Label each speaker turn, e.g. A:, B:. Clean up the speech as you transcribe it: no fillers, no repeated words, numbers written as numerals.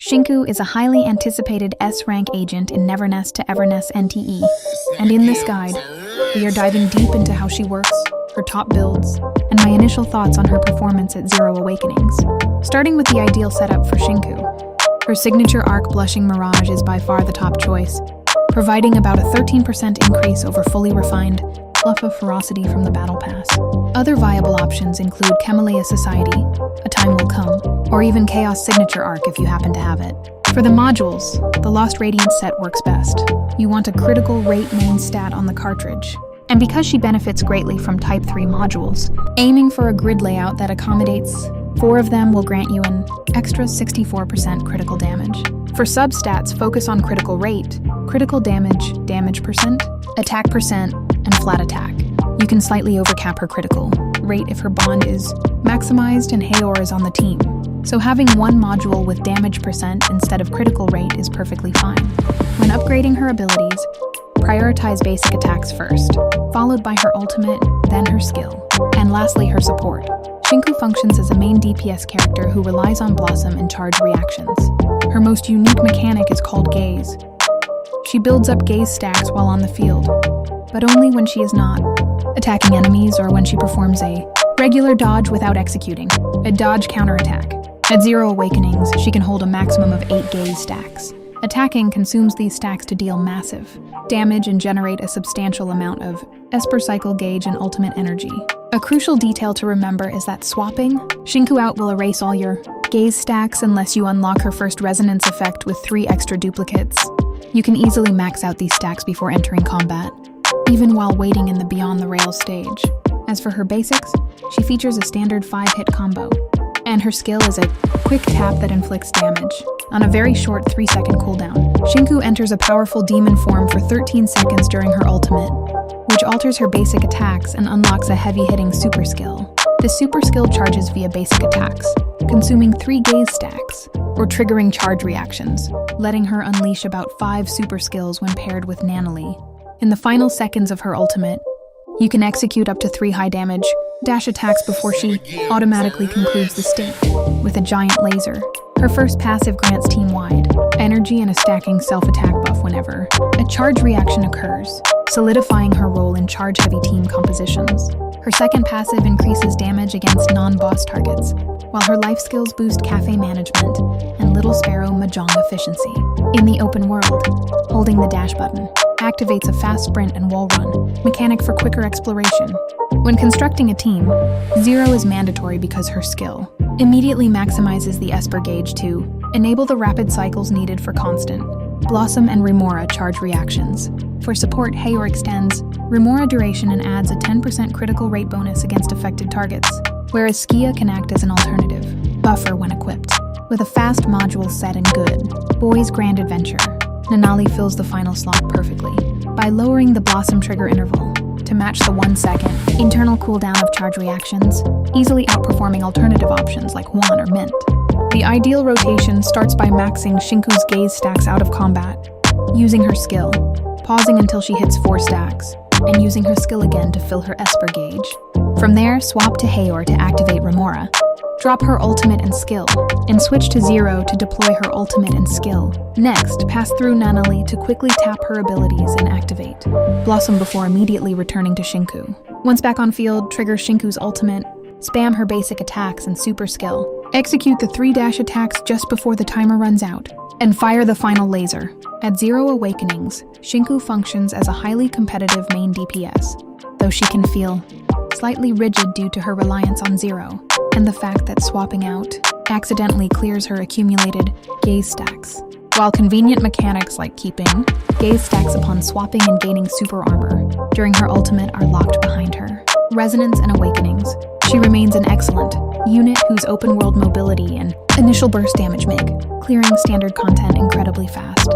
A: Shinku is a highly anticipated S-rank agent in neverness to everness NTE, and in this guide, we are diving deep into how she works, her top builds, and my initial thoughts on her performance at Zero Awakenings. Starting with the ideal setup for Shinku. Her signature arc Blushing Mirage is by far the top choice, providing about a 13% increase over fully refined Fluff of Ferocity from the Battle Pass. Other viable options include Camellia Society, A Time Will Come, or even Chaos Signature Arc if you happen to have it. For the modules, the Lost Radiant set works best. You want a critical rate main stat on the cartridge. And because she benefits greatly from Type 3 modules, aiming for a grid layout that accommodates 4 of them will grant you an extra 64% critical damage. For substats, focus on critical rate, critical damage, damage percent, attack percent, and flat attack. You can slightly overcap her critical rate if her bond is maximized and Mejor is on the team. So having one module with damage percent instead of critical rate is perfectly fine. When upgrading her abilities, prioritize basic attacks first, followed by her ultimate, then her skill, and lastly her support. Shinku functions as a main DPS character who relies on Blossom and charge reactions. Her most unique mechanic is called Gaze. She builds up gaze stacks while on the field, but only when she is not attacking enemies or when she performs a regular dodge without executing a dodge counterattack. At Zero Awakenings, she can hold a maximum of 8 gaze stacks. Attacking consumes these stacks to deal massive damage and generate a substantial amount of Esper Cycle gauge and ultimate energy. A crucial detail to remember is that swapping Shinku out will erase all your gaze stacks unless you unlock her first resonance effect with 3 extra duplicates. You can easily max out these stacks before entering combat, even while waiting in the Beyond the Rails stage. As for her basics, she features a standard 5-hit combo, and her skill is a quick tap that inflicts damage on a very short 3-second cooldown. Shinku enters a powerful demon form for 13 seconds during her ultimate, which alters her basic attacks and unlocks a heavy-hitting super skill. The super skill charges via basic attacks, consuming 3 gaze stacks, or triggering charge reactions, letting her unleash about 5 super skills when paired with Nanali. In the final seconds of her ultimate, you can execute up to 3 high-damage dash attacks before she automatically concludes the state with a giant laser. Her first passive grants team-wide energy and a stacking self-attack buff whenever a charge reaction occurs, solidifying her role in charge-heavy team compositions. Her second passive increases damage against non-boss targets, while her life skills boost cafe management and Little Sparrow Mahjong efficiency. In the open world, holding the dash button activates a fast sprint and wall run mechanic for quicker exploration. When constructing a team, Zero is mandatory because her skill immediately maximizes the Esper gauge to enable the rapid cycles needed for constant Blossom and Remora charge reactions. For support, Mejor extends Remora duration and adds a 10% critical rate bonus against affected targets, whereas Guia can act as an alternative buffer when equipped. With a fast module set and good Boy's Grand Adventure, Nanali fills the final slot perfectly by lowering the Blossom trigger interval to match the 1-second internal cooldown of charge reactions, easily outperforming alternative options like Juan or Mint. The ideal rotation starts by maxing Shinku's gaze stacks out of combat, using her skill, pausing until she hits 4 stacks, and using her skill again to fill her Esper gauge. From there, swap to Mejor to activate Remora, drop her ultimate and skill, and switch to Zero to deploy her ultimate and skill. Next, pass through Nanali to quickly tap her abilities and activate Blossom before immediately returning to Shinku. Once back on field, trigger Shinku's ultimate, spam her basic attacks and super skill, execute the 3 dash attacks just before the timer runs out, and fire the final laser. At Zero Awakenings, Shinku functions as a highly competitive main DPS, though she can feel slightly rigid due to her reliance on Zero, and the fact that swapping out accidentally clears her accumulated gaze stacks. While convenient mechanics like keeping gaze stacks upon swapping and gaining super armor during her ultimate are locked behind her Resonance and Awakenings, she remains an excellent unit whose open world mobility and initial burst damage make clearing standard content incredibly fast.